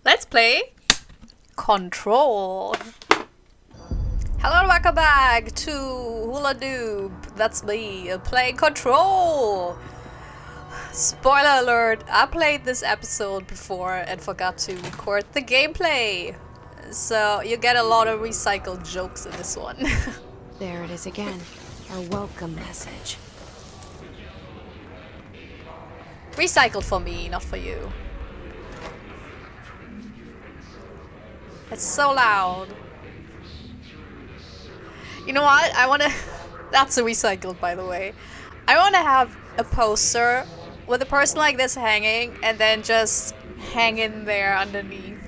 Let's play Control. Hello and welcome back to Hula Noob. That's me, playing Control. Spoiler alert, I played this episode before and forgot to record the gameplay. So you get a lot of recycled jokes in this one. There it is again, our welcome message. Recycled for me, not for you. It's so loud. You know what? I wanna... That's a recycled, by the way. I wanna have a poster with a person like this hanging and then just hang in there underneath.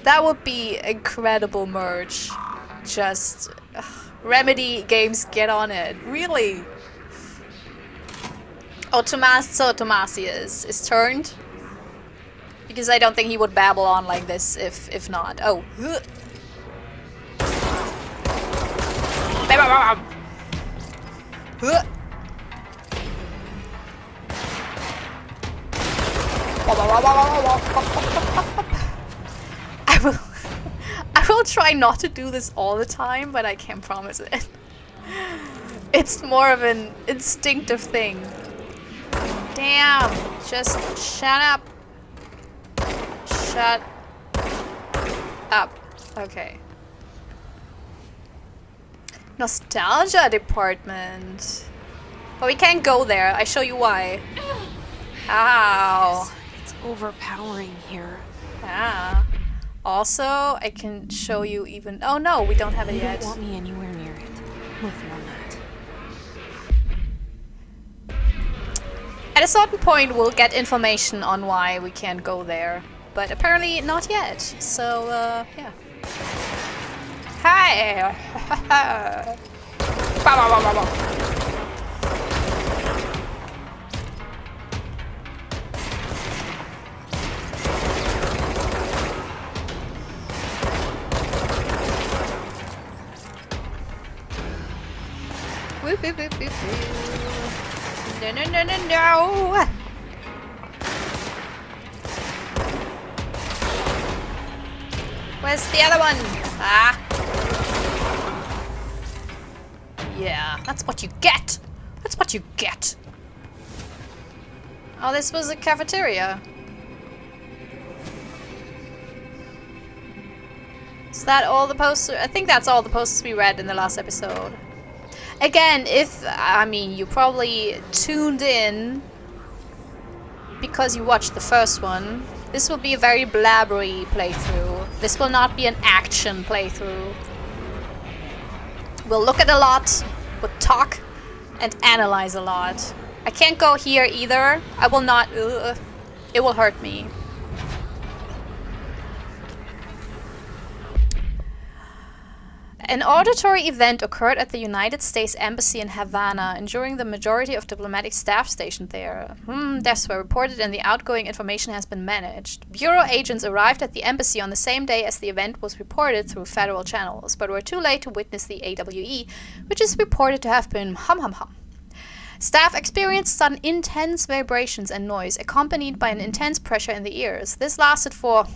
That would be incredible merch. Just... Remedy Games, get on it. Really? Oh, Tomasius is turned. Because I don't think he would babble on like this if not. Oh. I will try not to do this all the time, but I can't promise it. It's more of an instinctive thing. Damn, just shut up. Shut up. Okay. Nostalgia department. But we can't go there. I show you why. Ow. It's overpowering here. Ah. Also, I can show you even... Oh no, we don't have it yet. You don't want me anywhere near it. With on that. At a certain point, we'll get information on why we can't go there. But apparently not yet. So, yeah. Hi! Whoop, whoop, whoop, whoop, whoop. No, no, no, no, no! Where's the other one? Ah! Yeah, that's what you get! That's what you get! Oh, this was a cafeteria. Is that all the posters? I think that's all the posters we read in the last episode. Again, you probably tuned in because you watched the first one. This will be a very blabbery playthrough. This will not be an action playthrough. We'll look at a lot, we'll talk, and analyze a lot. I can't go here either. I will not... it will hurt me. An auditory event occurred at the United States Embassy in Havana, ensuring the majority of diplomatic staff stationed there. Deaths were reported and the outgoing information has been managed. Bureau agents arrived at the embassy on the same day as the event was reported through federal channels, but were too late to witness the AWE, which is reported to have been hum-hum-hum. Staff experienced sudden intense vibrations and noise, accompanied by an intense pressure in the ears. This lasted for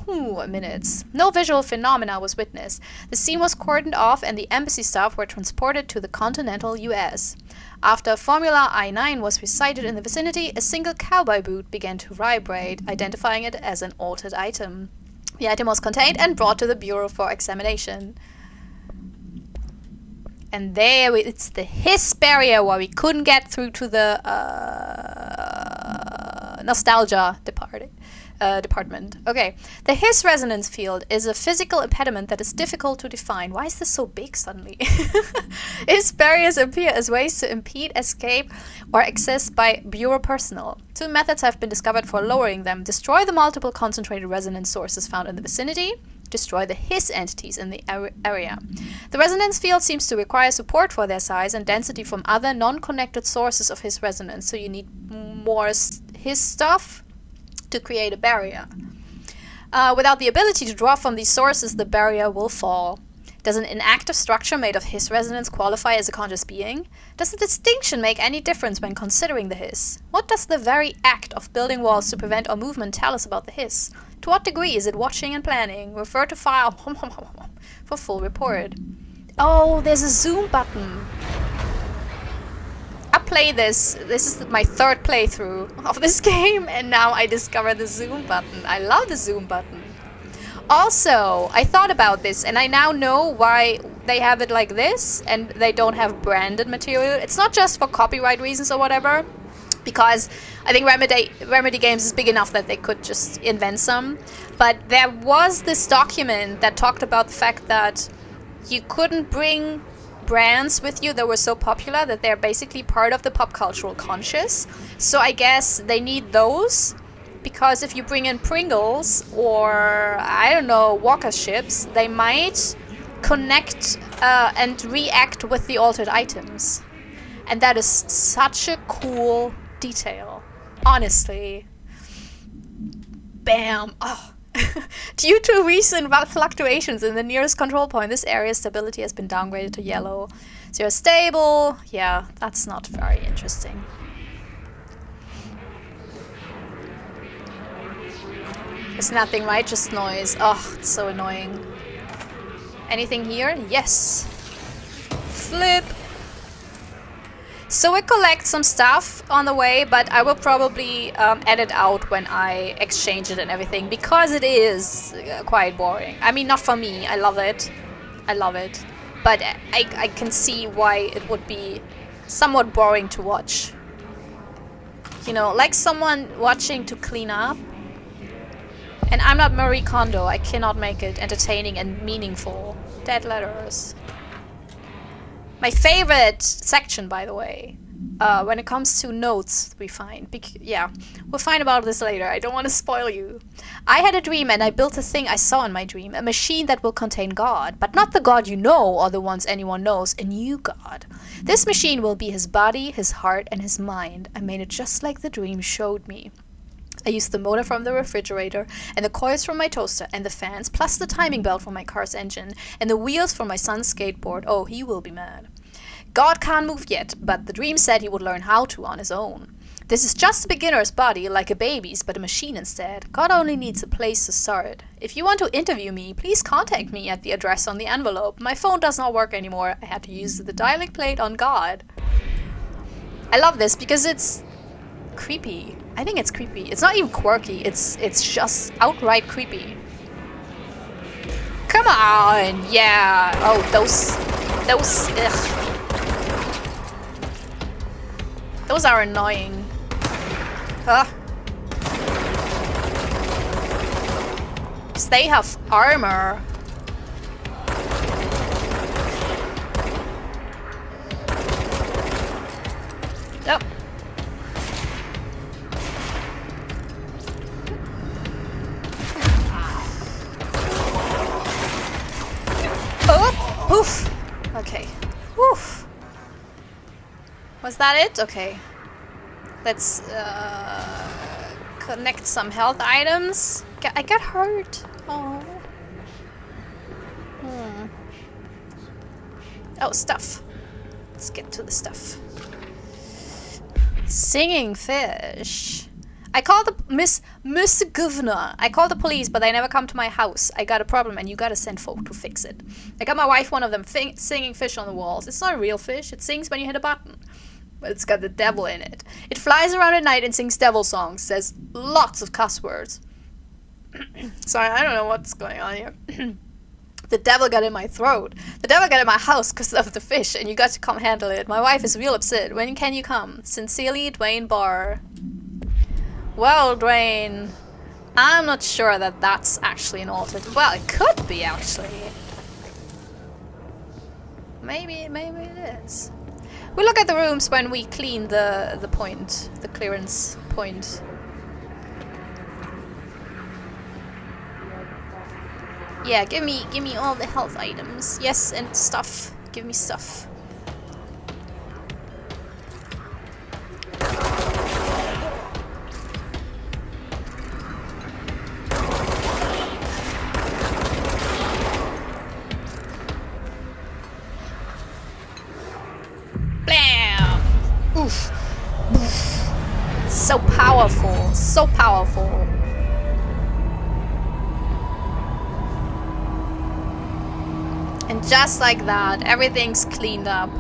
minutes. No visual phenomena was witnessed. The scene was cordoned off and the embassy staff were transported to the continental US. After Formula I-9 was recited in the vicinity, a single cowboy boot began to vibrate, identifying it as an altered item. The item was contained and brought to the Bureau for examination. And there, it's the hiss barrier where we couldn't get through to the nostalgia department. Okay, the hiss resonance field is a physical impediment that is difficult to define. Why is this so big suddenly? Hiss barriers appear as ways to impede escape or access by Bureau personnel. Two methods have been discovered for lowering them. Destroy the multiple concentrated resonance sources found in the vicinity. Destroy the hiss entities in the area. The resonance field seems to require support for their size and density from other non-connected sources of hiss resonance, so you need more hiss stuff to create a barrier. Without the ability to draw from these sources, the barrier will fall. Does an inactive structure made of Hiss resonance qualify as a conscious being? Does the distinction make any difference when considering the Hiss? What does the very act of building walls to prevent our movement tell us about the Hiss? To what degree is it watching and planning? Refer to file for full report. Oh, there's a zoom button. I play this. This is my third playthrough of this game, and now I discover the zoom button. I love the zoom button. Also, I thought about this, and I now know why they have it like this, and they don't have branded material. It's not just for copyright reasons or whatever, because I think Remedy Games is big enough that they could just invent some. But there was this document that talked about the fact that you couldn't bring brands with you that were so popular that they're basically part of the pop cultural conscious. So I guess they need those, because if you bring in Pringles or, I don't know, Walker's chips, they might connect and react with the altered items. And that is such a cool detail. Honestly. Bam! Oh. Due to recent fluctuations in the nearest control point, this area's stability has been downgraded to yellow. Zero stable. Yeah, that's not very interesting. There's nothing, right? Just noise. Oh, it's so annoying. Anything here? Yes. Flip. So we collect some stuff on the way, but I will probably edit out when I exchange it and everything, because it is quite boring. I mean, not for me. I love it. I love it. But I can see why it would be somewhat boring to watch. You know, like someone watching to clean up. And I'm not Marie Kondo. I cannot make it entertaining and meaningful. Dead letters. My favorite section, by the way, when it comes to notes we find. Yeah, we'll find about this later. I don't want to spoil you. I had a dream and I built a thing I saw in my dream. A machine that will contain God. But not the God you know or the ones anyone knows. A new God. This machine will be his body, his heart, and his mind. I made it just like the dream showed me. I used the motor from the refrigerator, and the coils from my toaster, and the fans, plus the timing belt from my car's engine, and the wheels from my son's skateboard. Oh, he will be mad. God can't move yet, but the dream said he would learn how to on his own. This is just a beginner's body, like a baby's, but a machine instead. God only needs a place to start. If you want to interview me, please contact me at the address on the envelope. My phone does not work anymore. I had to use the dialing plate on God. I love this because it's creepy. I think it's creepy. It's not even quirky. It's just outright creepy. Come on, yeah. Oh, those. Ugh. Those are annoying. Huh? 'Cause they have armor. Yep. Oh, poof. Okay. Woof. Was that it? Okay. Let's connect some health items. I got hurt. Oh. Oh, stuff. Let's get to the stuff. Singing fish. I called the Mr. Governor. I called the police, but they never come to my house. I got a problem, and you gotta send folk to fix it. I got my wife one of them singing fish on the walls. It's not a real fish. It sings when you hit a button. But it's got the devil in it. It flies around at night and sings devil songs. Says lots of cuss words. Sorry, I don't know what's going on here. The devil got in my throat. The devil got in my house because of the fish, and you got to come handle it. My wife is real upset. When can you come? Sincerely, Dwayne Barr. Well, Dwayne, I'm not sure that that's actually an altered. Well, it could be actually. Maybe it is. We look at the rooms when we clean the point, the clearance point. Yeah, give me all the health items. Yes, and stuff. Give me stuff. Boof. Boof. So powerful. So powerful. And just like that, everything's cleaned up.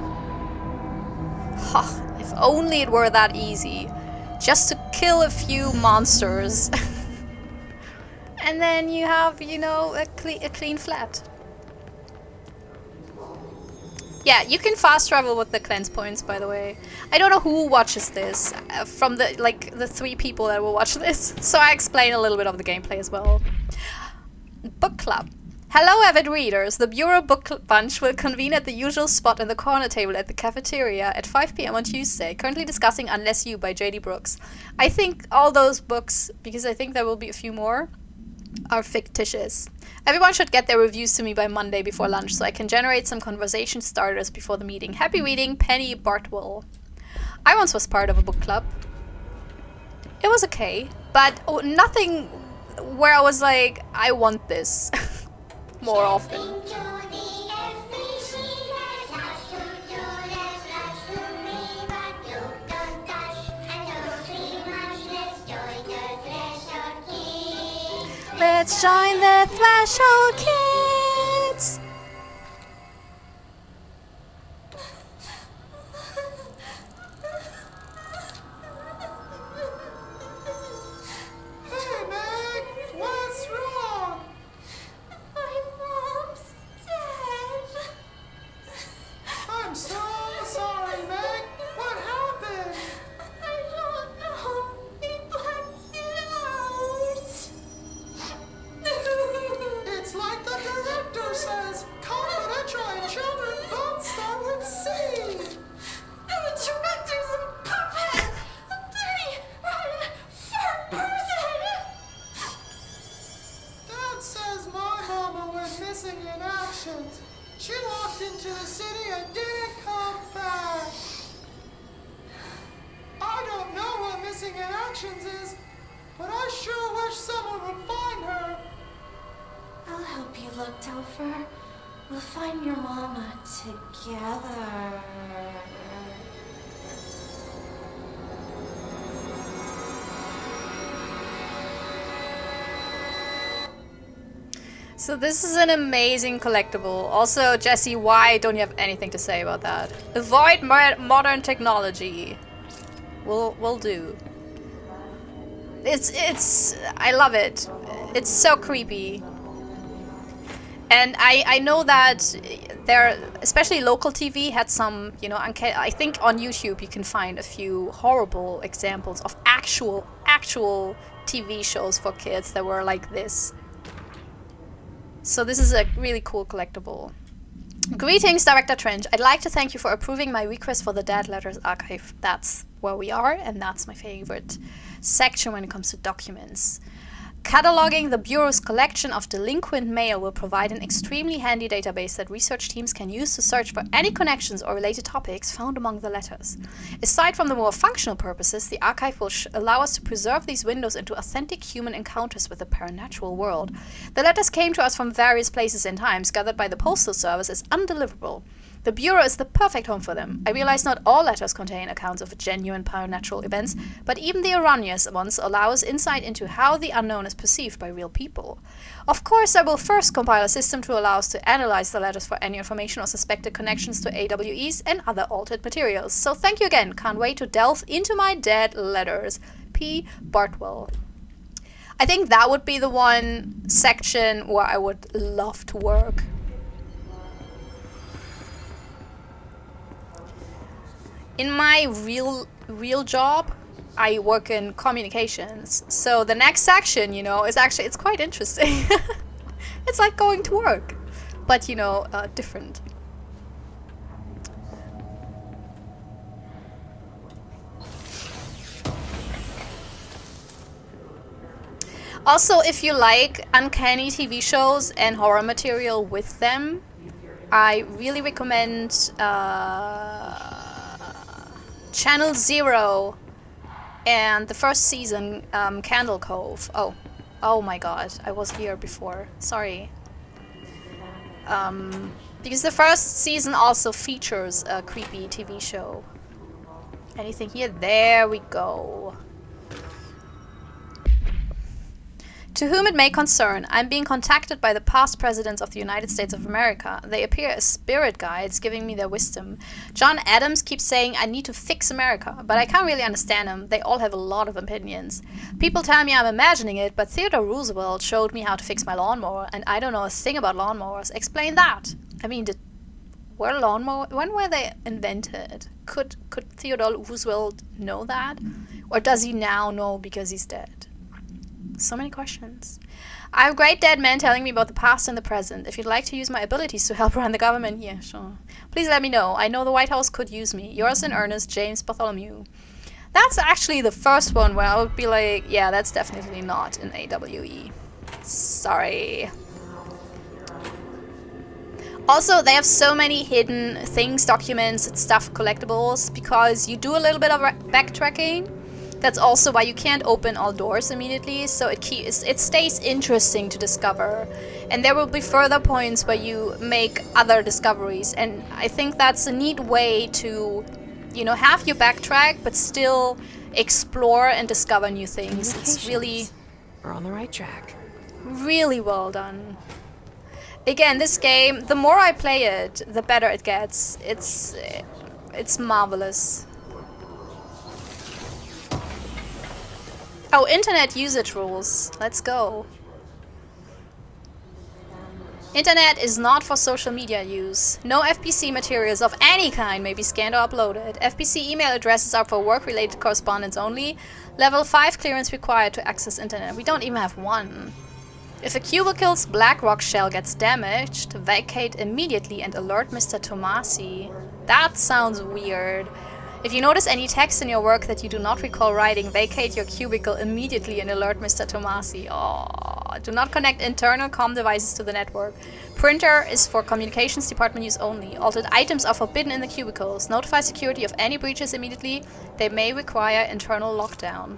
If only it were that easy. Just to kill a few monsters. And then you have, you know, a clean flat. Yeah, you can fast travel with the cleanse points, by the way. I don't know who watches this, from the 3 people that will watch this. So I explain a little bit of the gameplay as well. Book club. Hello, avid readers. The Bureau Book Bunch will convene at the usual spot in the corner table at the cafeteria at 5 p.m. on Tuesday, currently discussing Unless You by J.D. Brooks. I think all those books, because I think there will be a few more, are fictitious. Everyone should get their reviews to me by Monday before lunch so I can generate some conversation starters before the meeting. Happy reading, Penny Bartwell. I once was part of a book club. It was okay, but nothing where I was like, I want this more often. Let's join the Threshold Kids! Hey, Meg! What's wrong? My mom's dead. I'm so sorry, Meg! What happened? I don't know. He blacked it out. It's like the director says, confidential and children don't start with C. The director's a puppet. A dirty, rotten, fat person. Dad says my mama went missing in action. She walked into the city and didn't come back. I don't know what missing in actions is, but I sure wish someone would find her. I'll help you look, Topher. We'll find your mama together. So this is an amazing collectible. Also, Jesse, why don't you have anything to say about that? Avoid modern technology. Will do. It's I love it. It's so creepy. And I know that there, especially local TV, had some, you know, I think on YouTube you can find a few horrible examples of actual TV shows for kids that were like this. So this is a really cool collectible. Greetings, Director Trench. I'd like to thank you for approving my request for the Dead Letters archive. That's where we are, and that's my favorite section when it comes to documents. Cataloging the Bureau's collection of delinquent mail will provide an extremely handy database that research teams can use to search for any connections or related topics found among the letters. Aside from the more functional purposes, the archive will allow us to preserve these windows into authentic human encounters with the paranatural world. The letters came to us from various places and times, gathered by the Postal Service as undeliverable. The Bureau is the perfect home for them. I realize not all letters contain accounts of genuine paranatural events, but even the erroneous ones allow us insight into how the unknown is perceived by real people. Of course, I will first compile a system to allow us to analyze the letters for any information or suspected connections to AWEs and other altered materials. So thank you again. Can't wait to delve into my dead letters. P. Bartwell. I think that would be the one section where I would love to work. In my real job, I work in communications. So the next section, you know, is actually, it's quite interesting. It's like going to work, but, you know, different. Also, if you like uncanny TV shows and horror material with them, I really recommend Channel Zero and the first season, Candle Cove. Oh my god, I was here before. Sorry. Because the first season also features a creepy TV show. Anything here? There we go. To whom it may concern, I'm being contacted by the past presidents of the United States of America. They appear as spirit guides, giving me their wisdom. John Adams keeps saying I need to fix America, but I can't really understand him. They all have a lot of opinions. People tell me I'm imagining it, but Theodore Roosevelt showed me how to fix my lawnmower, and I don't know a thing about lawnmowers. Explain that. I mean, were lawnmowers, when were they invented? Could Theodore Roosevelt know that? Or does he now know because he's dead? So many questions. I have a great dead man telling me about the past and the present. If you'd like to use my abilities to help run the government, yeah, sure. Please let me know. I know the White House could use me. Yours in earnest, James Bartholomew. That's actually the first one where I would be like, yeah, that's definitely not an AWE. Sorry. Also, they have so many hidden things, documents, and stuff, collectibles, because you do a little bit of backtracking. That's also why you can't open all doors immediately, so it stays interesting to discover. And there will be further points where you make other discoveries, and I think that's a neat way to, you know, have you backtrack, but still explore and discover new things. It's really... We're on the right track. Really well done. Again, this game, the more I play it, the better it gets. It's marvelous. Oh, internet usage rules. Let's go. Internet is not for social media use. No FPC materials of any kind may be scanned or uploaded. FPC email addresses are for work-related correspondence only. Level 5 clearance required to access internet. We don't even have one. If a cubicle's BlackRock shell gets damaged, vacate immediately and alert Mr. Tomasi. That sounds weird. If you notice any text in your work that you do not recall writing, vacate your cubicle immediately and alert Mr. Tomasi. Oh, do not connect internal comm devices to the network. Printer is for communications department use only. Altered items are forbidden in the cubicles. Notify security of any breaches immediately. They may require internal lockdown.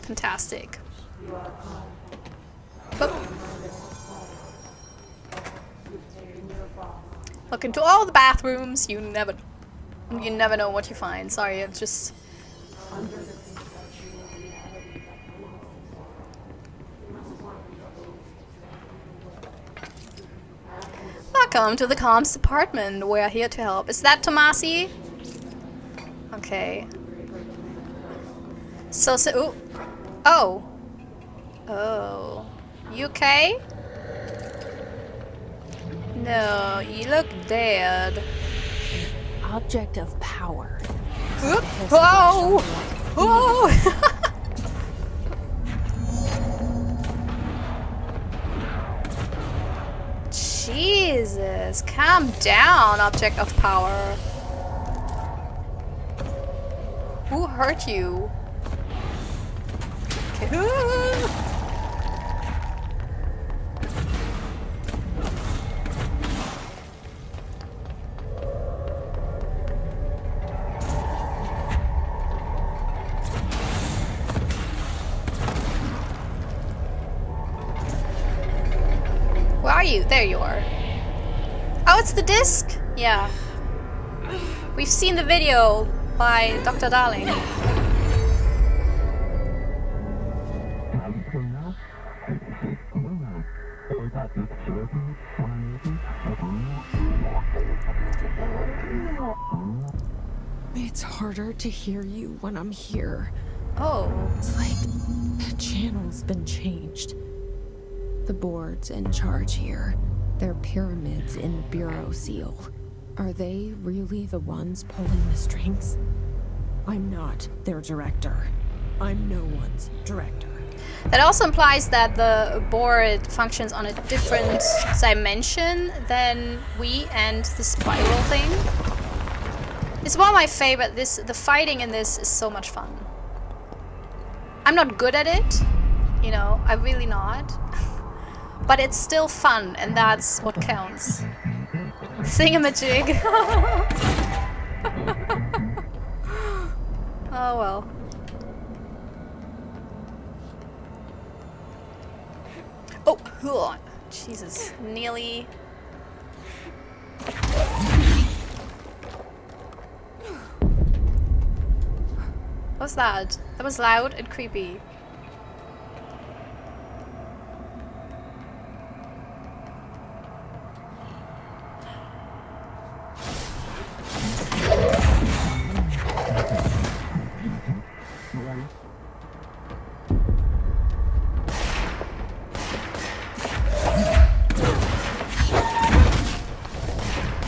Fantastic. Boop. Look into all the bathrooms. You never know what you find. Sorry, it's just... Welcome to the comms department. We're here to help. Is that Tomasi? Okay. So, ooh. Oh. Oh. You okay? No, you look dead. Object of power. Whoa! Whoa! Jesus, calm down, object of power. Who hurt you? Where are you? There you are. Oh, it's the disc? Yeah. We've seen the video by Dr. Darling. It's harder to hear you when I'm here. Oh. It's like the channel's been changed. The board's in charge here. They're pyramids in Bureau Seal. Are they really the ones pulling the strings? I'm not their director. I'm no one's director. That also implies that the board functions on a different dimension than we and the spiral thing. It's one of my favorite. The fighting in this is so much fun. I'm not good at it, you know, I'm really not. But it's still fun, and that's what counts. Thingamajig. Oh well. Oh, ugh, Jesus, nearly. What's that? That was loud and creepy.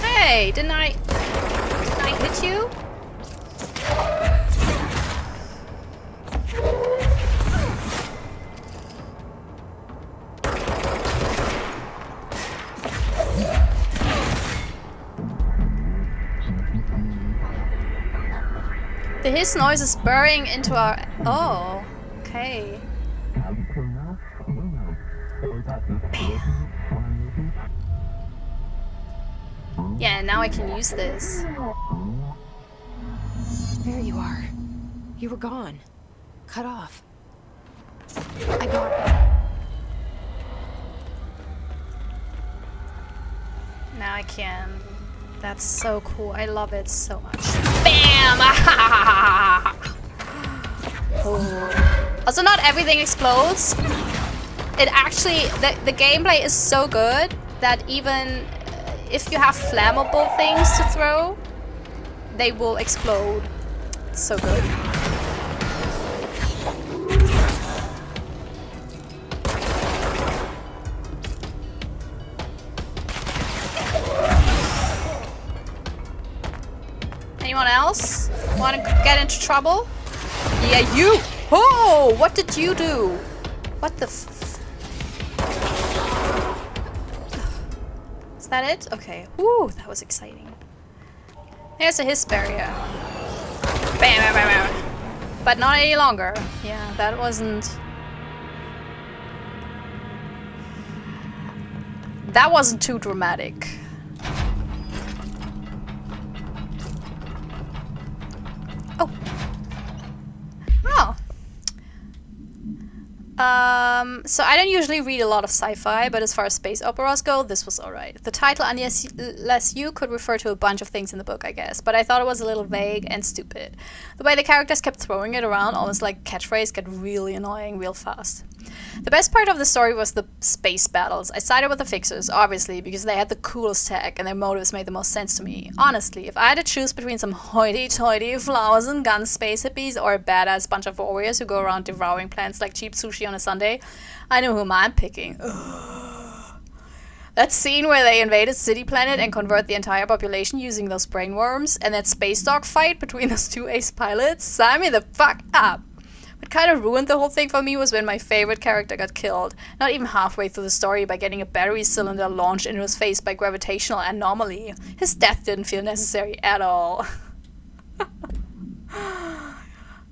Hey, didn't I hit you? The hiss noise is burrowing into our... Oh, okay. Yeah, now I can use this. There you are. You were gone. Cut off. I got it. Now I can. That's so cool. I love it so much. Bam! Oh. Also, not everything explodes. It actually... The gameplay is so good that even if you have flammable things to throw, they will explode. It's so good. Anyone else want to get into trouble? Yeah, you! Oh! What did you do? What the f... Is that it? Okay. Woo, that was exciting. There's a hiss barrier. Bam, bam, bam, bam. But not any longer. Yeah, that wasn't... That wasn't too dramatic. Oh. Oh. So I don't usually read a lot of sci-fi, but as far as space operas go, this was alright. The title, Unless You, could refer to a bunch of things in the book, I guess, but I thought it was a little vague and stupid. The way the characters kept throwing it around, almost like catchphrase, got really annoying real fast. The best part of the story was the space battles. I sided with the Fixers, obviously, because they had the coolest tech and their motives made the most sense to me. Honestly, if I had to choose between some hoity-toity flowers and guns space hippies or a badass bunch of warriors who go around devouring plants like cheap sushi on a Sunday, I know whom I'm picking. Ugh. That scene where they invade a city planet and convert the entire population using those brainworms, and that space dog fight between those two ace pilots, sign me the fuck up. What kind of ruined the whole thing for me was when my favorite character got killed, not even halfway through the story, by getting a battery cylinder launched into his face by gravitational anomaly. His death didn't feel necessary at all.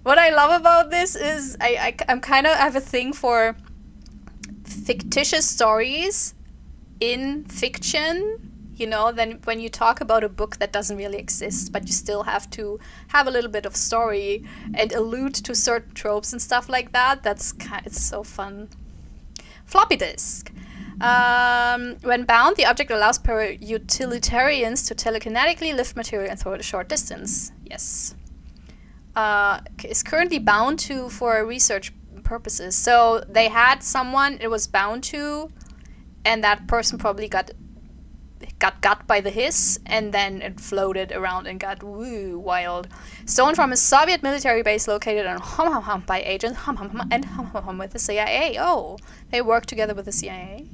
What I love about this is I have a thing for fictitious stories in fiction. You know, then when you talk about a book that doesn't really exist, but you still have to have a little bit of story and allude to certain tropes and stuff like that, it's so fun. Floppy disk. When bound, the object allows utilitarians to telekinetically lift material and throw it a short distance. Yes. Is currently bound to for research purposes. So they had someone it was bound to, and that person probably got by the hiss, and then it floated around and got wild. Stolen from a Soviet military base located on by agents and with the CIA. Oh, they worked together with the CIA.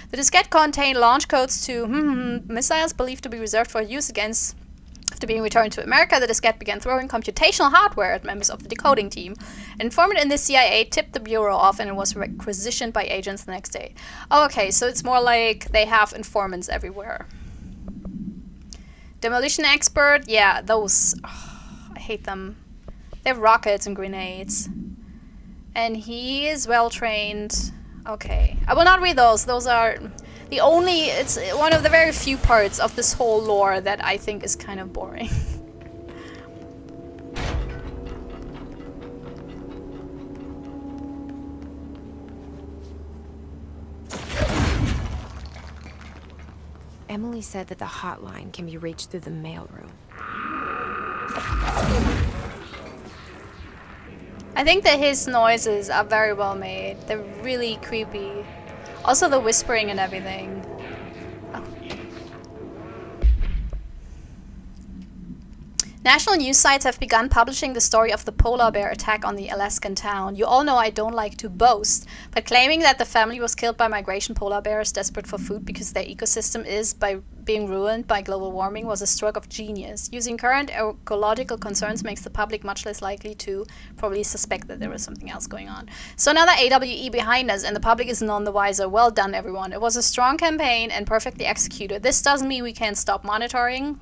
The diskette contained launch codes to missiles believed to be reserved for use against. After being returned to America, the diskette began throwing computational hardware at members of the decoding team. An informant in the CIA tipped the bureau off, and it was requisitioned by agents the next day. Oh, okay, so it's more like they have informants everywhere. Demolition expert, yeah, those... Oh, I hate them. They have rockets and grenades. And he is well trained. Okay. I will not read those. Those are... It's one of the very few parts of this whole lore that I think is kind of boring. Emily said that the hotline can be reached through the mailroom. I think that his noises are very well made. They're really creepy. Also the whispering and everything. Oh. National news sites have begun publishing the story of the polar bear attack on the Alaskan town. You all know I don't like to boast, but claiming that the family was killed by migration polar bears desperate for food because their ecosystem is being ruined by global warming was a stroke of genius. Using current ecological concerns makes the public much less likely to probably suspect that there is something else going on. So another AWE behind us, and the public is none the wiser. Well done, everyone. It was a strong campaign and perfectly executed. This doesn't mean we can't stop monitoring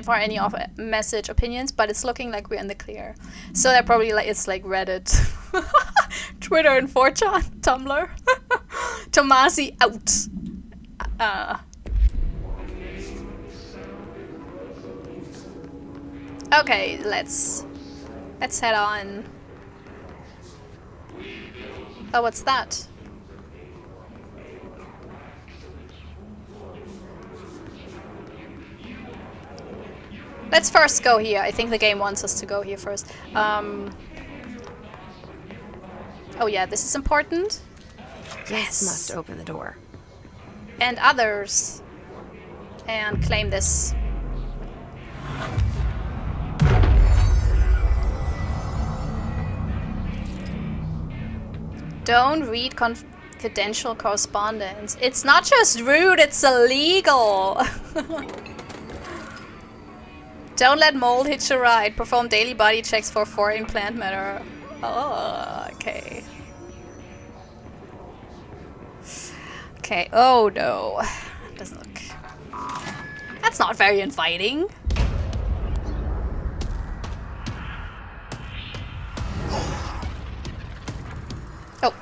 for any message opinions, but it's looking like we're in the clear. So they're probably it's like Reddit, Twitter, and 4chan, Tumblr. Tomasi out. Okay, let's head on. Oh, what's that? Let's first go here. I think the game wants us to go here first. Oh yeah, this is important. Yes, must open the door. And others. And claim this. Don't read confidential correspondence. It's not just rude, it's illegal. Don't let mold hitch a ride. Perform daily body checks for foreign plant matter. Oh, okay. Okay, oh no. Doesn't look... That's not very inviting. Oh.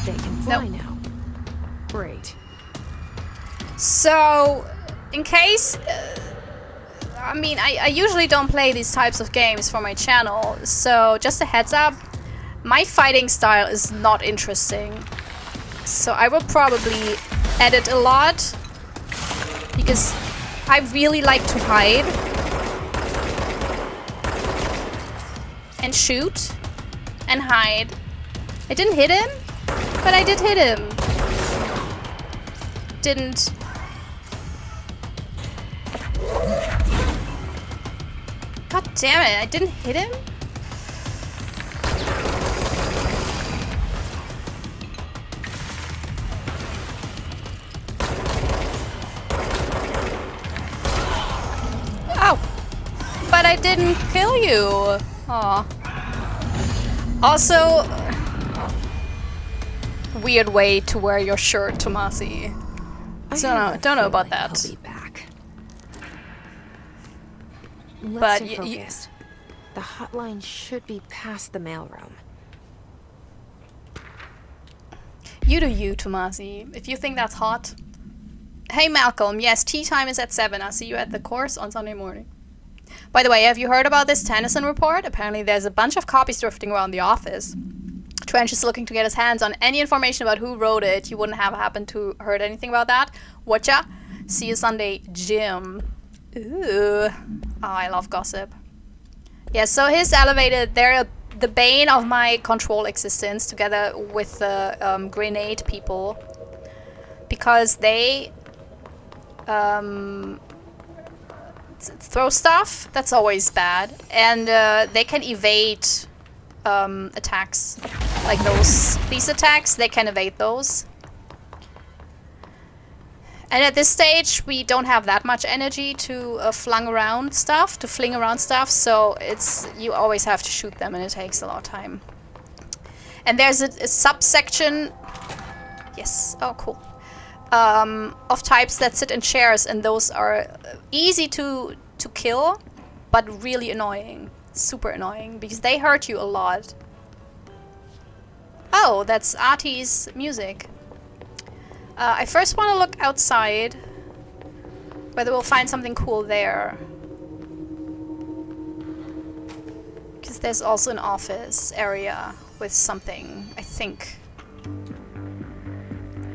They can fly now. Great. So, in case... I mean, I usually don't play these types of games for my channel, so just a heads up, my fighting style is not interesting. So I will probably edit a lot, because I really like to hide and shoot and hide. I didn't hit him, but I did hit him. Didn't... God damn it, I didn't hit him? Ow! But I didn't kill you! Aw. Also... weird way to wear your shirt, Tomasi. So, don't know about that. I'll be back. But Let's stay focused. The hotline should be past the mailroom. You do you, Tomasi. If you think that's hot. Hey Malcolm, yes, tea time is at 7. I'll see you at the course on Sunday morning. By the way, have you heard about this Tennyson report? Apparently there's a bunch of copies drifting around the office. Trench is looking to get his hands on any information about who wrote it. You wouldn't have happened to heard anything about that? Whatcha? See you Sunday, Jim. Ooh. Oh, I love gossip. Yeah, so his elevated, they're the bane of my control existence together with the grenade people. Because they throw stuff, that's always bad. And they can evade attacks. Like these attacks, they can evade those. And at this stage, we don't have that much energy to fling around stuff, so you always have to shoot them, and it takes a lot of time. And there's a subsection, yes, oh cool, of types that sit in chairs, and those are easy to kill, but really annoying, super annoying, because they hurt you a lot. Oh, that's Artie's music. I first want to look outside, whether we'll find something cool there. Because there's also an office area with something, I think.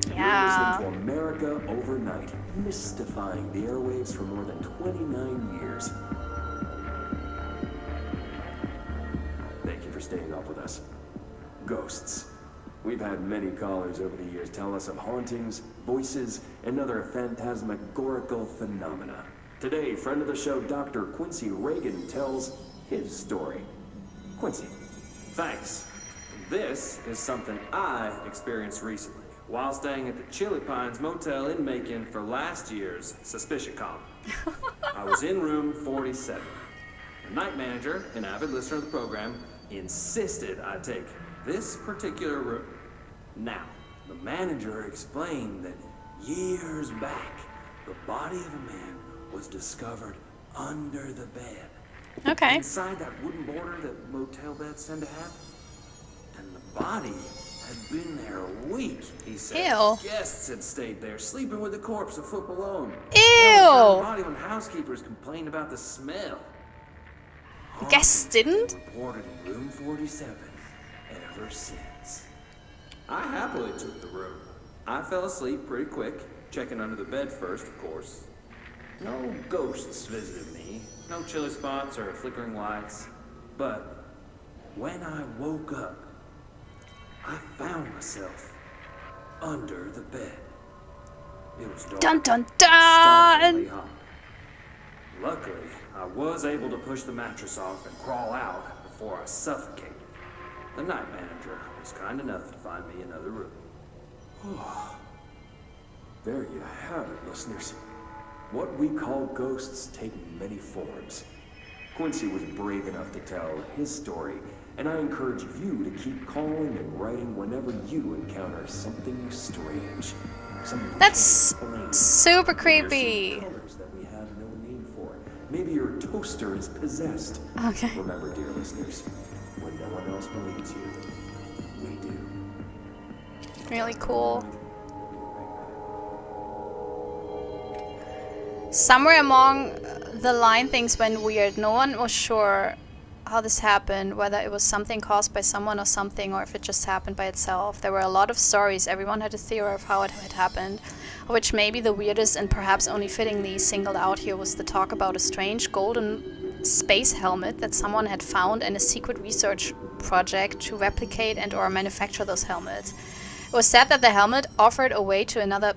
Yeah. You're listening to America Overnight, mystifying the airwaves for more than 29 years. Thank you for staying up with us. Ghosts. We've had many callers over the years tell us of hauntings, voices, and other phantasmagorical phenomena. Today, friend of the show, Dr. Quincy Reagan, tells his story. Quincy. Thanks. This is something I experienced recently while staying at the Chili Pines Motel in Macon for last year's Suspicion Con. I was in room 47. The night manager, an avid listener of the program, insisted I take this particular room. Now, the manager explained that years back, the body of a man was discovered under the bed. Okay. Inside that wooden border that motel beds tend to have. And the body had been there a week, he said. Ew. Guests had stayed there, sleeping with the corpse a foot below him. Ew. The body when housekeepers complained about the smell. Guests didn't? Reported in room 47 ever since. I happily took the room. I fell asleep pretty quick, checking under the bed first, of course. No ghosts visited me, no chilly spots or flickering lights. But when I woke up, I found myself under the bed. It was dark. Dun dun startlingly dun! hot. Luckily, I was able to push the mattress off and crawl out before I suffocated. The night manager was kind enough to find me another room. There you have it, listeners. What we call ghosts take many forms. Quincy was brave enough to tell his story, and I encourage you to keep calling and writing whenever you encounter something strange. Something That's you can't explain. super Maybe there's creepy. some colors that we have no name for. Maybe your toaster is possessed. Okay. Remember, dear listeners, when no one else believes you, we do. Really cool. Somewhere among the line things went weird. No one was sure how this happened, whether it was something caused by someone or something, or if it just happened by itself. There were a lot of stories. Everyone had a theory of how it had happened, which maybe the weirdest and perhaps only fittingly singled out here was the talk about a strange golden space helmet that someone had found in a secret research project to replicate and or manufacture those helmets. It was said that the helmet offered a way to another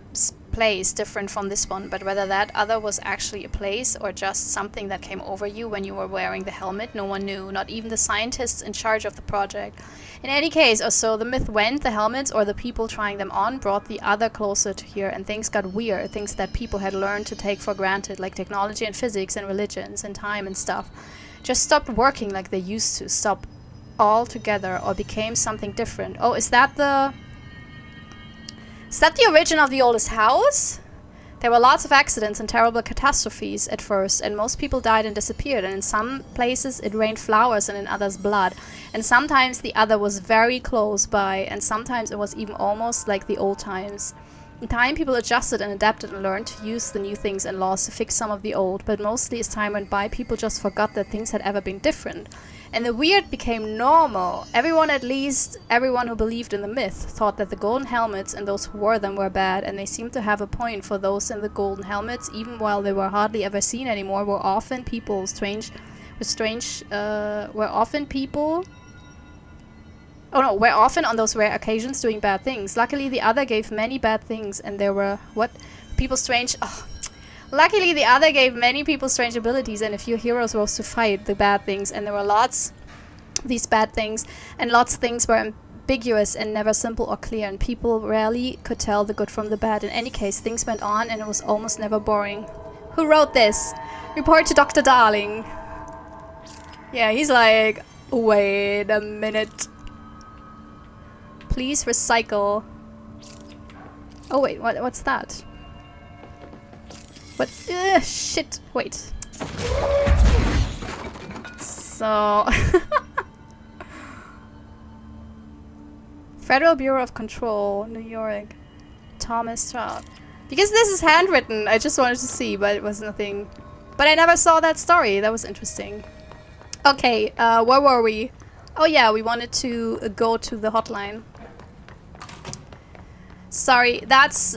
place different from this one, but whether that other was actually a place or just something that came over you when you were wearing the helmet, no one knew, not even the scientists in charge of the project. In any case, or so the myth went, the helmets or the people trying them on brought the other closer to here, and things got weird, things that people had learned to take for granted, like technology and physics and religions and time and stuff, just stopped working like they used to, stopped altogether, or became something different. Oh, is that the origin of the oldest house? There were lots of accidents and terrible catastrophes at first, and most people died and disappeared, and in some places it rained flowers and in others blood, and sometimes the other was very close by, and sometimes it was even almost like the old times. In time, people adjusted and adapted and learned to use the new things and laws to fix some of the old, but mostly as time went by, people just forgot that things had ever been different. And the weird became normal. Everyone, at least everyone who believed in the myth, thought that the golden helmets and those who wore them were bad, and they seemed to have a point, for those in the golden helmets, even while they were hardly ever seen anymore, were often on those rare occasions doing bad things. Luckily, the other gave many bad things, and there were Luckily, the other gave many people strange abilities, and a few heroes rose to fight the bad things, and there were lots of these bad things, and lots of things were ambiguous and never simple or clear, and people rarely could tell the good from the bad. In any case, things went on, and it was almost never boring. Who wrote this? Report to Dr. Darling. Yeah, he's like, wait a minute. Please recycle. Oh wait, what's that? What? Shit. Wait. So... Federal Bureau of Control, New York. Thomas Trout. Because this is handwritten, I just wanted to see, but it was nothing. But I never saw that story. That was interesting. Okay, where were we? Oh yeah, we wanted to go to the hotline. Sorry, that's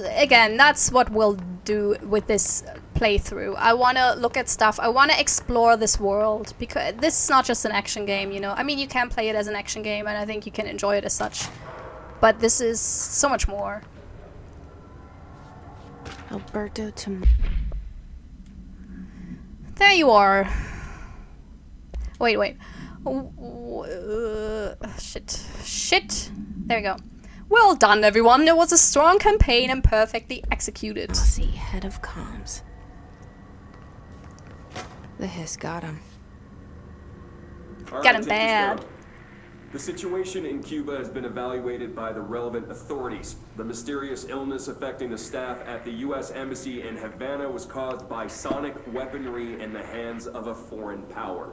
what we'll do with this playthrough. I want to look at stuff. I want to explore this world, because this is not just an action game, you know. I mean, you can play it as an action game, and I think you can enjoy it as such. But this is so much more. Alberto to... There you are. Wait. Shit. There we go. Well done, everyone. It was a strong campaign and perfectly executed. Bossy head of comms. The hiss got him. All Got right, him take this bad. down. The situation in Cuba has been evaluated by the relevant authorities. The mysterious illness affecting the staff at the U.S. Embassy in Havana was caused by sonic weaponry in the hands of a foreign power.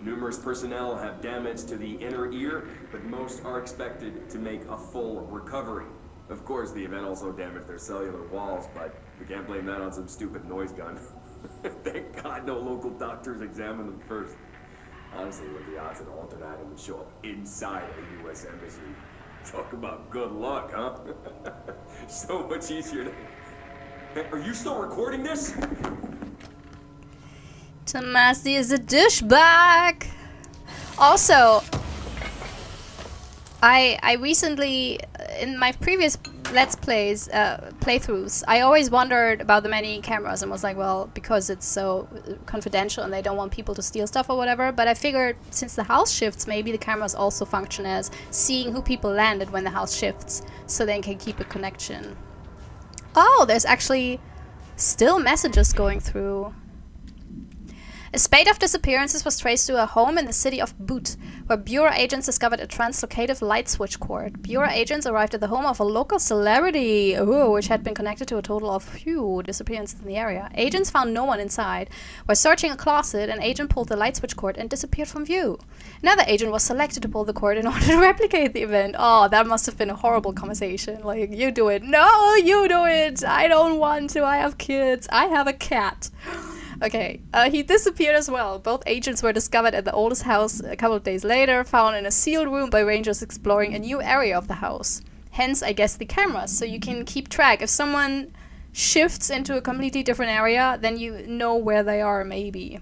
Numerous personnel have damage to the inner ear, but most are expected to make a full recovery. Of course, the event also damaged their cellular walls, but we can't blame that on some stupid noise gun. Thank God no local doctors examined them first. Honestly, what the odds that an alternate item would show up inside a U.S. Embassy? Talk about good luck, huh? So much easier to... Hey, are you still recording this? Tomasi is a douchebag. Also, I recently, in my previous Let's Plays, playthroughs, I always wondered about the many cameras and was like, well, because it's so confidential and they don't want people to steal stuff or whatever, but I figured since the house shifts, maybe the cameras also function as seeing who people landed when the house shifts, so they can keep a connection. Oh, there's actually still messages going through. A spate of disappearances was traced to a home in the city of Boot, where Bureau agents discovered a translocative light switch cord. Bureau agents arrived at the home of a local celebrity, which had been connected to a total of few disappearances in the area. Agents found no one inside. While searching a closet, an agent pulled the light switch cord and disappeared from view. Another agent was selected to pull the cord in order to replicate the event. Oh, that must have been a horrible conversation. Like, you do it. No, you do it. I don't want to. I have kids. I have a cat. Okay, he disappeared as well. Both agents were discovered at the oldest house a couple of days later, found in a sealed room by rangers exploring a new area of the house. Hence, I guess, the cameras, so you can keep track. If someone shifts into a completely different area, then you know where they are, maybe.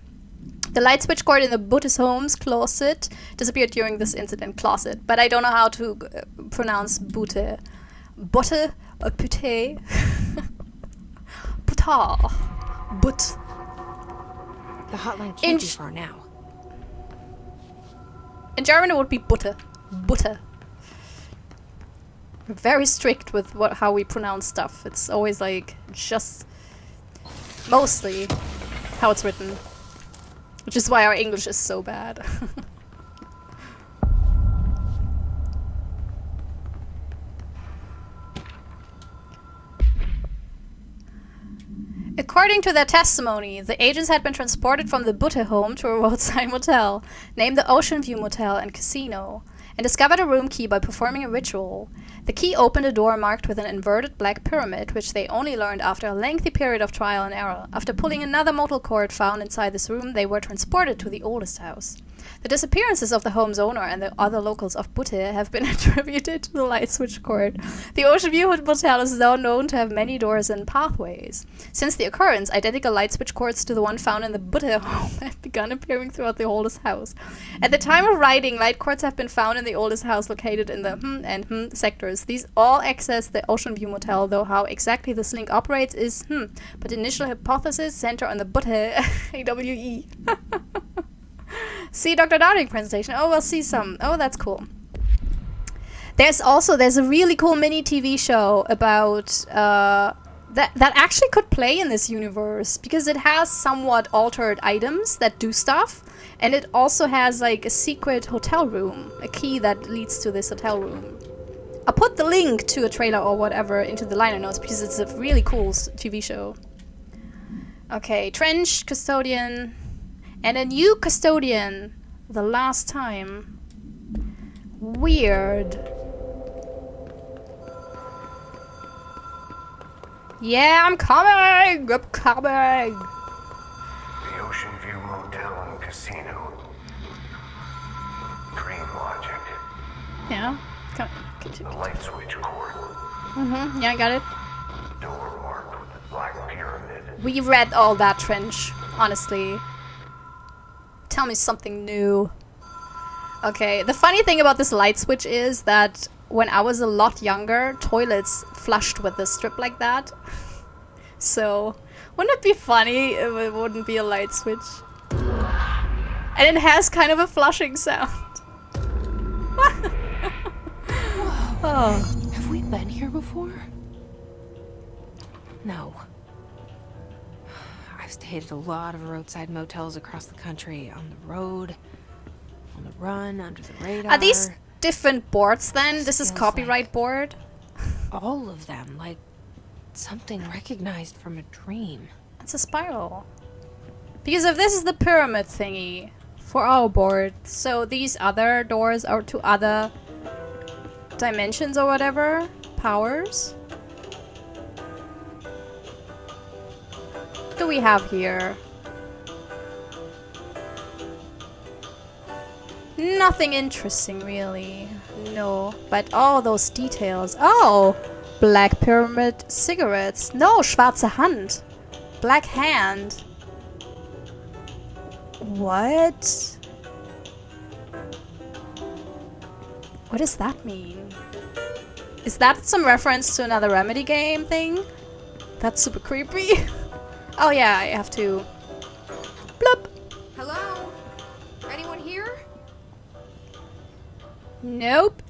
The light switch cord in the Buddhist home's closet disappeared during this incident. Closet. But I don't know how to pronounce Butte. Butte? Putte? Puta. But. The hotline can't be far now. In German it would be Butte. Butte. We're very strict with how we pronounce stuff. It's always like just mostly how it's written. Which is why our English is so bad. According to their testimony, the agents had been transported from the Butte home to a roadside motel, named the Ocean View Motel and Casino, and discovered a room key by performing a ritual. The key opened a door marked with an inverted black pyramid, which they only learned after a lengthy period of trial and error. After pulling another motel cord found inside this room, they were transported to the oldest house. The disappearances of the home's owner and the other locals of Butte have been attributed to the light switch cord. The Ocean View Motel is now known to have many doors and pathways. Since the occurrence, identical light switch cords to the one found in the Butte home have begun appearing throughout the oldest house. At the time of writing, light cords have been found in the oldest house located in the sectors. These all access the Ocean View Motel, though how exactly this link operates is but the initial hypothesis center on the Butte AWE. See Dr. Darling presentation. Oh, we'll see some. Oh, that's cool. There's a really cool mini TV show about that actually could play in this universe, because it has somewhat altered items that do stuff, and it also has like a secret hotel room, a key that leads to this hotel room. I'll put the link to a trailer or whatever into the liner notes, because it's a really cool TV show. Okay, trench, custodian, and a new custodian. The last time. Weird. Yeah, I'm coming! I'm coming! The Ocean View Motel and Casino. Dream logic. Yeah. The light switch cord. Yeah, I got it. Door marked with the black pyramid. We read all that, Trench. Honestly. Tell me something new. Okay, the funny thing about this light switch is that when I was a lot younger, toilets flushed with this strip like that. So, wouldn't it be funny if it wouldn't be a light switch? And it has kind of a flushing sound. Oh. Have we been here before? No. I've stayed at a lot of roadside motels across the country, on the road, on the run, under the radar. Are these different boards then? This is Feels copyright like board? all of them, like something recognized from a dream. It's a spiral. Because if this is the pyramid thingy for our board, so these other doors are to other dimensions or whatever, powers. What do we have here? Nothing interesting really. No, but all those details. Oh, black pyramid cigarettes. No, schwarze Hand. Black hand. What? What does that mean? Is that some reference to another Remedy game thing? That's super creepy. Oh yeah, I have to... Bloop! Hello? Anyone here? Nope.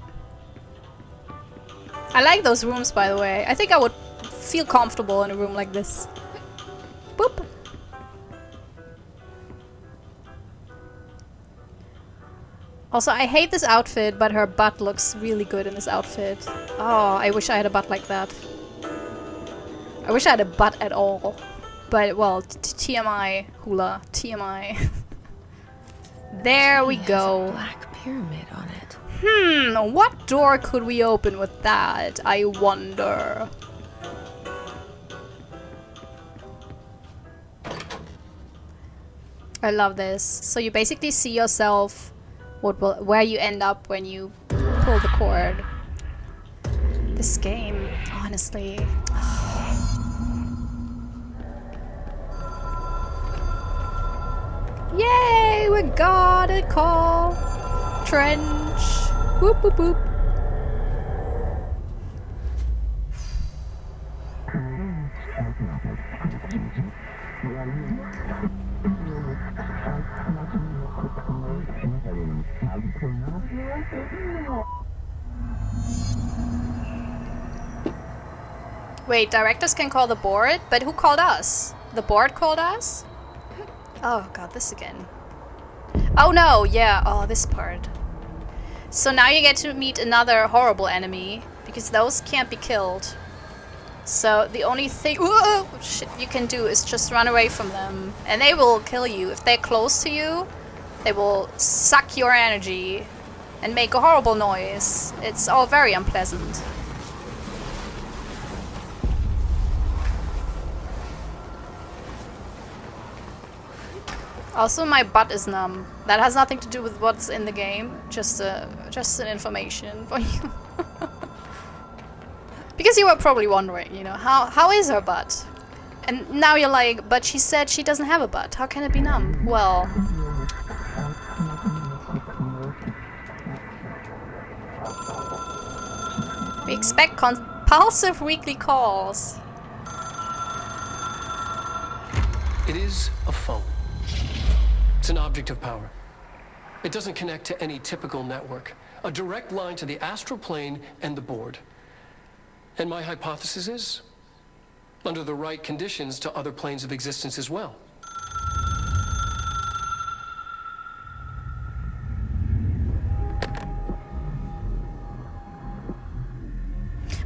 I like those rooms, by the way. I think I would feel comfortable in a room like this. Boop. Also, I hate this outfit, but her butt looks really good in this outfit. Oh, I wish I had a butt like that. I wish I had a butt at all. But, well, TMI, Hula. TMI. There we go. Has a black pyramid on it. What door could we open with that? I wonder. I love this. So you basically see yourself where you end up when you pull the cord. This game, honestly. Yay! We got a call. Trench. Whoop whoop whoop. Wait, directors can call the board? But who called us? The board called us? Oh god, this again. Oh no, yeah, oh, this part. So now you get to meet another horrible enemy, because those can't be killed. So the only thing shit you can do is just run away from them. And they will kill you. If they're close to you, they will suck your energy and make a horrible noise. It's all very unpleasant. Also, my butt is numb. That has nothing to do with what's in the game. Just an information for you. Because you were probably wondering, you know, how is her butt? And now you're like, but she said she doesn't have a butt. How can it be numb? Well... we expect compulsive weekly calls. It is a phone. It's an object of power. It doesn't connect to any typical network. A direct line to the astral plane and the board. And my hypothesis is, under the right conditions, to other planes of existence as well.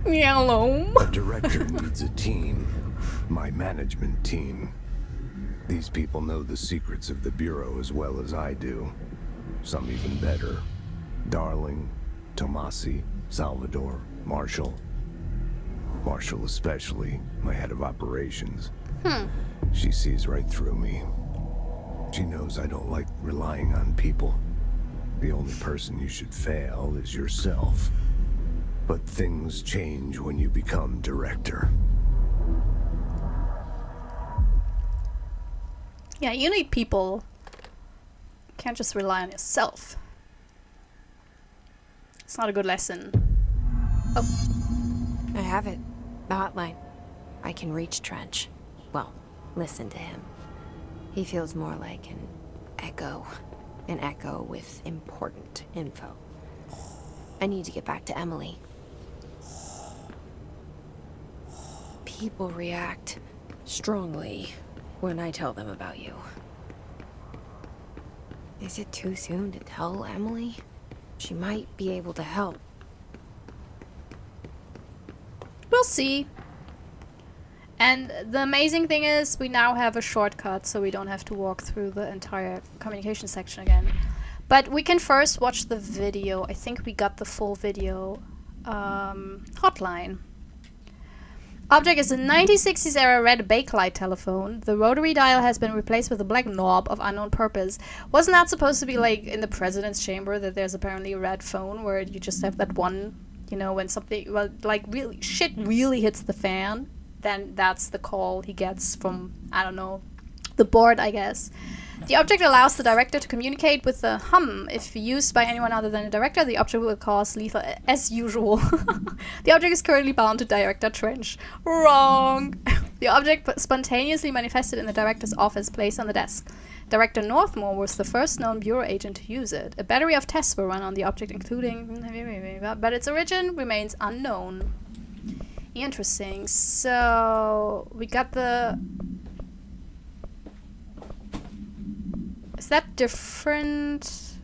Hello. A director needs a team. My management team. These people know the secrets of the Bureau as well as I do. Some even better. Darling, Tomasi, Salvador, Marshall. Marshall especially, my head of operations. She sees right through me. She knows I don't like relying on people. The only person you should fail is yourself. But things change when you become director. Yeah, you need people. You can't just rely on yourself. It's not a good lesson. Oh. I have it. The hotline. I can reach Trench. Well, listen to him. He feels more like an echo. An echo with important info. I need to get back to Emily. People react strongly when I tell them about you. Is it too soon to tell Emily? She might be able to help. We'll see. And the amazing thing is we now have a shortcut, so we don't have to walk through the entire communication section again. But we can first watch the video. I think we got the full video. Hotline. Object is a 1960s era red Bakelite telephone. The rotary dial has been replaced with a black knob of unknown purpose. Wasn't that supposed to be like in the president's chamber that there's apparently a red phone where you just have that one, you know, when something, well, like really shit really hits the fan, then that's the call he gets from, I don't know, the board, I guess. The object allows the director to communicate with the hum. If used by anyone other than the director, the object will cause lethal, as usual. The object is currently bound to Director Trench. Wrong! The object spontaneously manifested in the director's office, placed on the desk. Director Northmore was the first known bureau agent to use it. A battery of tests were run on the object, including... but its origin remains unknown. Interesting. So, we got the... Is that different?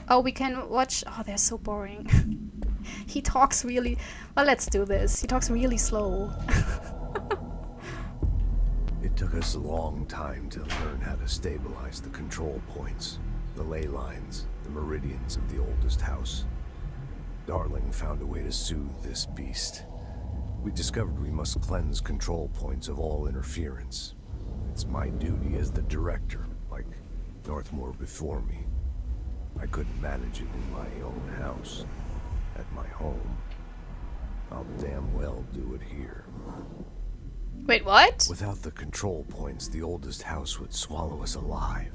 Oh, we can watch... Oh, they're so boring. He talks really... Well, let's do this. He talks really slow. It took us a long time to learn how to stabilize the control points, the ley lines, the meridians of the oldest house. Darling found a way to soothe this beast. We discovered we must cleanse control points of all interference. It's my duty as the director, like Northmore before me. I couldn't manage it in my own house. At my home. I'll damn well do it here. Wait, what? Without the control points, the oldest house would swallow us alive.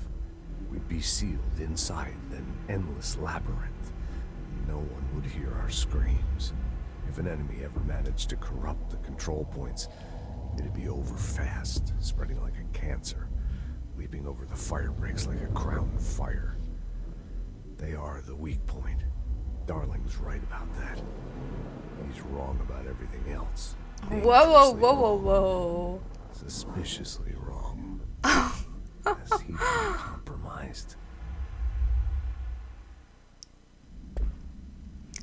We'd be sealed inside an endless labyrinth. No one would hear our screams. If an enemy ever managed to corrupt the control points, it'd be over fast, spreading like a cancer, leaping over the fire breaks like a crown of fire. They are the weak point. Darling's right about that. He's wrong about everything else. Whoa, whoa, whoa, whoa, whoa. Suspiciously wrong. Has he been compromised?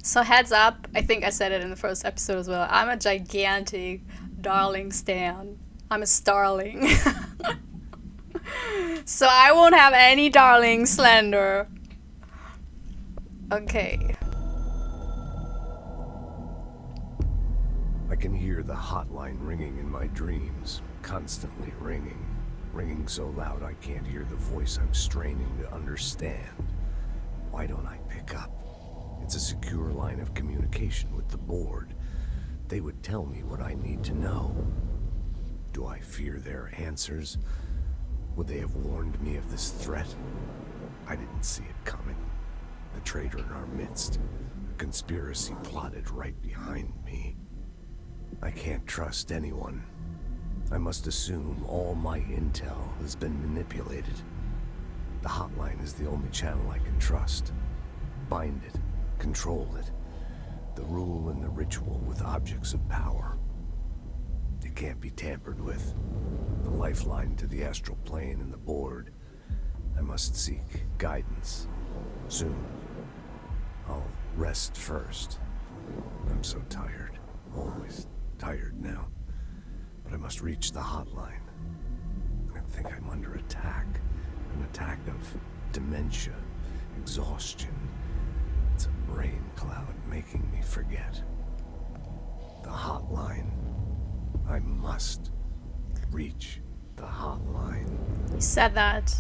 So heads up, I think I said it in the first episode as well. I'm a gigantic Darling stan. I'm a starling. So I won't have any Darling slander. Okay. I can hear the hotline ringing in my dreams, constantly ringing. Ringing so loud I can't hear the voice I'm straining to understand. Why don't I pick up? It's a secure line of communication with the board. They would tell me what I need to know. Do I fear their answers? Would they have warned me of this threat? I didn't see it coming. The traitor in our midst. A conspiracy plotted right behind me. I can't trust anyone. I must assume all my intel has been manipulated. The hotline is the only channel I can trust. Bind it, control it. The rule and the ritual with objects of power. It can't be tampered with. The lifeline to the astral plane and the board. I must seek guidance. Soon. I'll rest first. I'm so tired. Always tired now. But I must reach the hotline. I think I'm under attack. An attack of dementia, exhaustion. It's a brain cloud making me forget. The hotline. I must reach the hotline. You said that.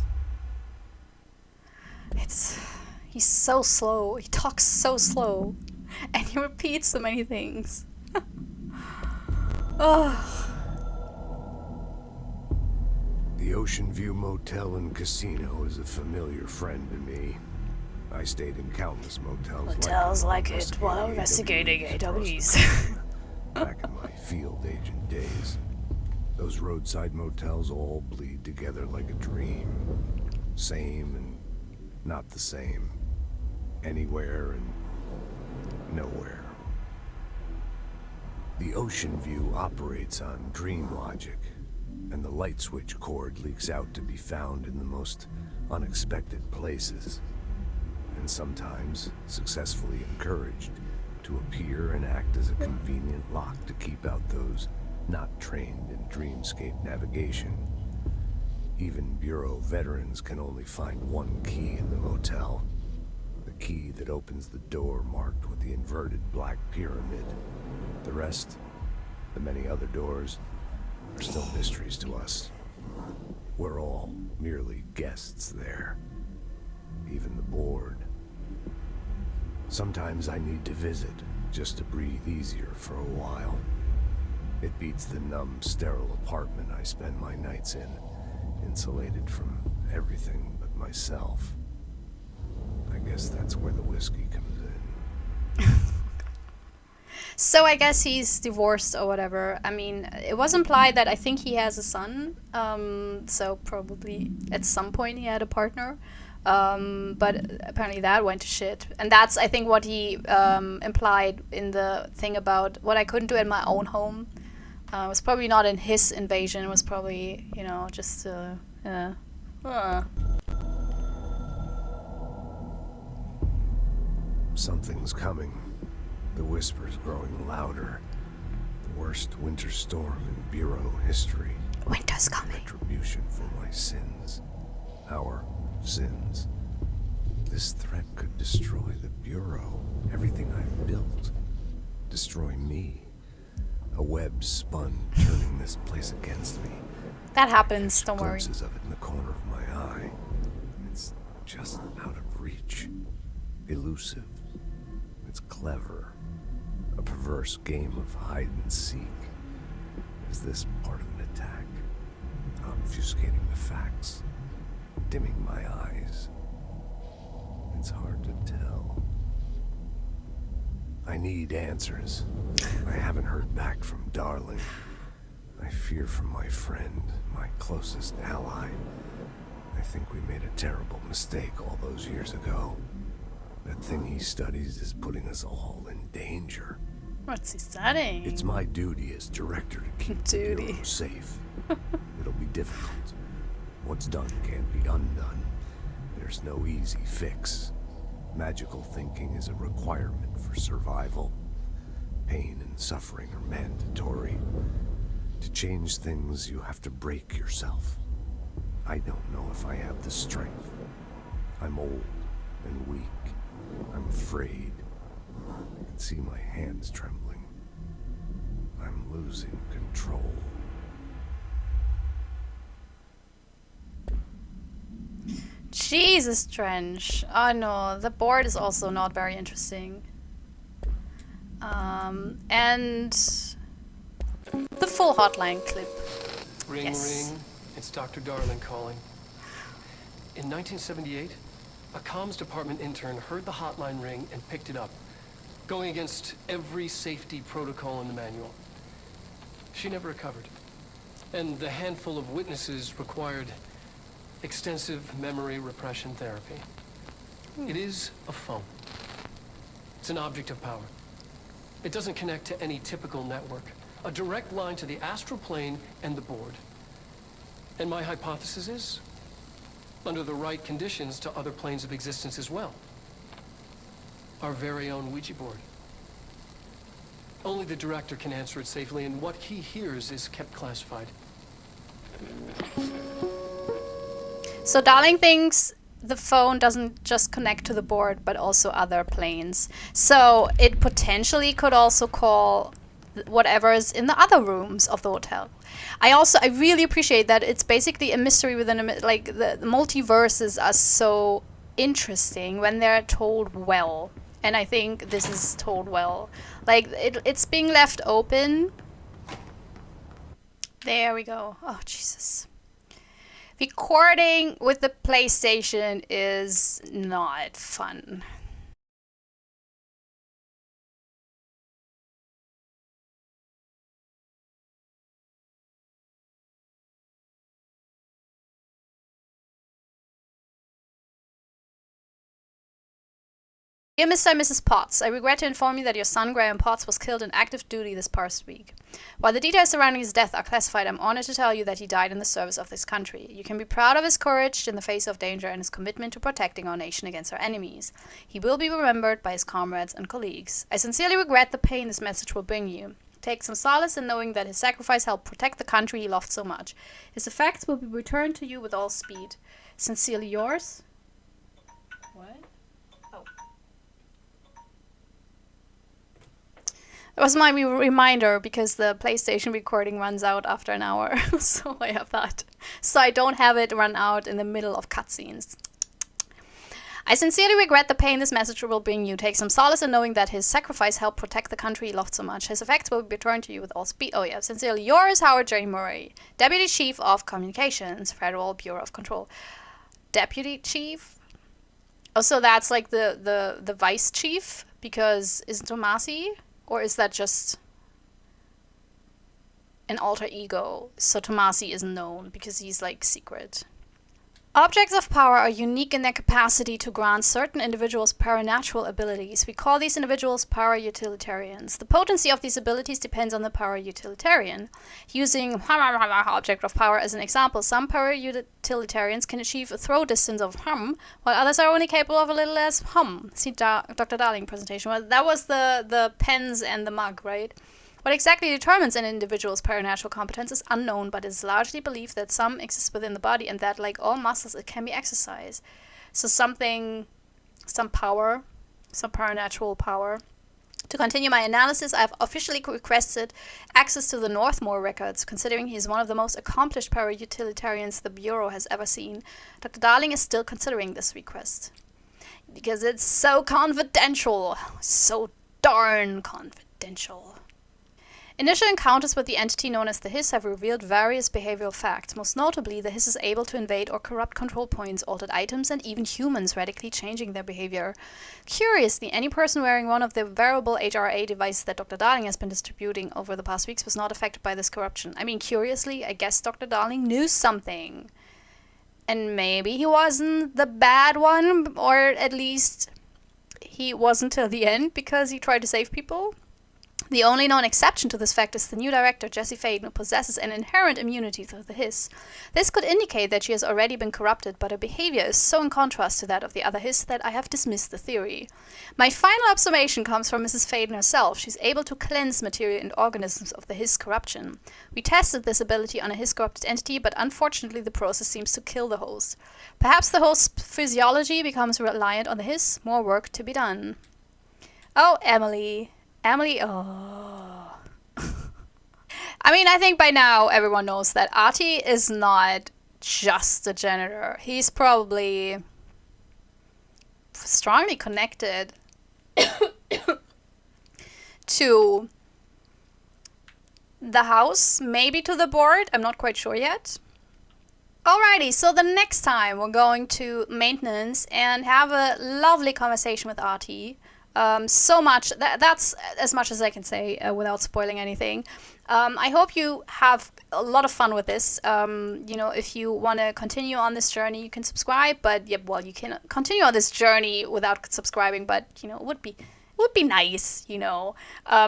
He's so slow. He talks so slow. And he repeats so many things. The The Ocean View Motel and Casino is a familiar friend to me. I stayed in countless motels. Hotels like it while investigating AWs. Back in my field agent days. Those roadside motels all bleed together like a dream. Same and not the same. Anywhere and nowhere. The Ocean View operates on dream logic, and the light switch cord leaks out to be found in the most unexpected places, and sometimes successfully encouraged to appear and act as a convenient lock to keep out those not trained in dreamscape navigation. Even Bureau veterans can only find one key in the motel. The key that opens the door marked with the inverted black pyramid. The rest, the many other doors, are still mysteries to us. We're all merely guests there. Even the board. Sometimes I need to visit, just to breathe easier for a while. It beats the numb, sterile apartment I spend my nights in, insulated from everything but myself. I guess that's where the whiskey comes in. So I guess he's divorced or whatever. I mean, it was implied that I think he has a son. So probably at some point he had a partner. But apparently that went to shit. And that's, I think, what he implied in the thing about what I couldn't do in my own home. It was probably not in his invasion. It was probably, you know, just... Something's coming. The whisper's growing louder. The worst winter storm in Bureau history. Winter's coming. Retribution for my sins. Our sins. This threat could destroy the Bureau. Everything I've built. Destroy me. A web spun, turning this place against me. That happens, don't worry. Glimpses of it in the corner of my eye. It's just out of reach. Elusive. It's clever. A perverse game of hide and seek. Is this part of an attack? Obfuscating the facts. Dimming my eyes. It's hard to tell. I need answers. I haven't heard back from Darling. I fear for my friend, my closest ally. I think we made a terrible mistake all those years ago. That thing he studies is putting us all in danger. What's he studying? It's my duty as director to keep the Bureau safe. It'll be difficult. What's done can't be undone. There's no easy fix. Magical thinking is a requirement for survival. Pain and suffering are mandatory. To change things, you have to break yourself. I don't know if I have the strength. I'm old and weak. I'm afraid. I can see my hands trembling. I'm losing control. Jesus, Trench. Oh no, the board is also not very interesting. And the full hotline clip. Ring, Yes. ring. It's Dr. Darling calling. In 1978, a comms department intern heard the hotline ring and picked it up, going against every safety protocol in the manual. She never recovered. And the handful of witnesses required extensive memory repression therapy. It is a phone. It's an object of power. It doesn't connect to any typical network. A direct line to the astral plane and the board. And my hypothesis is, under the right conditions, to other planes of existence as well. Our very own Ouija board. Only the director can answer it safely, and what he hears is kept classified. So Darling thinks the phone doesn't just connect to the board, but also other planes. So it potentially could also call whatever is in the other rooms of the hotel. I really appreciate that it's basically a mystery within a like the multiverses are so interesting when they're told well, and I think this is told well. Like it's being left open. There we go. Oh Jesus. Recording with the PlayStation is not fun. Dear Mr. and Mrs. Potts, I regret to inform you that your son, Graham Potts, was killed in active duty this past week. While the details surrounding his death are classified, I'm honored to tell you that he died in the service of this country. You can be proud of his courage in the face of danger and his commitment to protecting our nation against our enemies. He will be remembered by his comrades and colleagues. I sincerely regret the pain this message will bring you. Take some solace in knowing that his sacrifice helped protect the country he loved so much. His effects will be returned to you with all speed. Sincerely yours. What? That was my reminder because the PlayStation recording runs out after an hour. So I have that. So I don't have it run out in the middle of cutscenes. I sincerely regret the pain this message will bring you. Take some solace in knowing that his sacrifice helped protect the country he loved so much. His effects will be returned to you with all speed. Oh yeah, sincerely yours, Howard J. Murray, Deputy Chief of Communications, Federal Bureau of Control. Deputy Chief? Oh, so that's like the Vice Chief? Because isn't Tomasi? Or is that just an alter ego? So Tomasi is known because he's like secret. Objects of power are unique in their capacity to grant certain individuals paranatural abilities. We call these individuals para-utilitarians. The potency of these abilities depends on the para-utilitarian. Using object of power as an example, some para-utilitarians can achieve a throw distance of hum, while others are only capable of a little less hum. See Dr. Darling presentation. Well, that was the pens and the mug, right? What exactly determines an individual's paranatural competence is unknown, but it is largely believed that some exist within the body and that, like all muscles, it can be exercised. So some power, some paranatural power. To continue my analysis, I have officially requested access to the Northmore records, considering he is one of the most accomplished para-utilitarians the Bureau has ever seen. Dr. Darling is still considering this request. Because it's so confidential. So darn confidential. Initial encounters with the entity known as the Hiss have revealed various behavioral facts. Most notably, the Hiss is able to invade or corrupt control points, altered items, and even humans, radically changing their behavior. Curiously, any person wearing one of the wearable HRA devices that Dr. Darling has been distributing over the past weeks was not affected by this corruption. I mean, curiously, I guess Dr. Darling knew something. And maybe he wasn't the bad one, or at least he wasn't till the end because he tried to save people. The only known exception to this fact is the new director, Jessie Faden, who possesses an inherent immunity to the Hiss. This could indicate that she has already been corrupted, but her behavior is so in contrast to that of the other Hiss that I have dismissed the theory. My final observation comes from Mrs. Faden herself. She's able to cleanse material and organisms of the Hiss corruption. We tested this ability on a Hiss-corrupted entity, but unfortunately the process seems to kill the host. Perhaps the host's physiology becomes reliant on the Hiss. More work to be done. Oh, Emily, oh. I mean, I think by now everyone knows that Artie is not just a janitor. He's probably strongly connected to the house, maybe to the board. I'm not quite sure yet. Alrighty, so the next time we're going to maintenance and have a lovely conversation with Artie. So much, that's as much as I can say without spoiling anything. I hope you have a lot of fun with this. You know, if you want to continue on this journey, you can subscribe, but yeah, well, you can continue on this journey without subscribing, but you know, it would be nice, you know,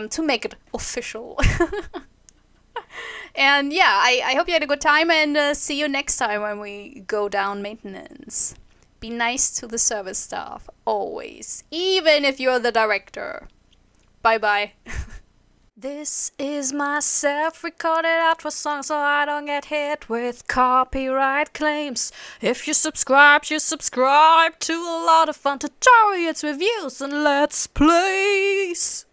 to make it official. And yeah, I hope you had a good time, and see you next time when we go down maintenance. Be nice to the service staff, always, even if you're the director. Bye-bye. This is my self-recorded outro song so I don't get hit with copyright claims. If you subscribe to a lot of fun tutorials, reviews, and let's plays.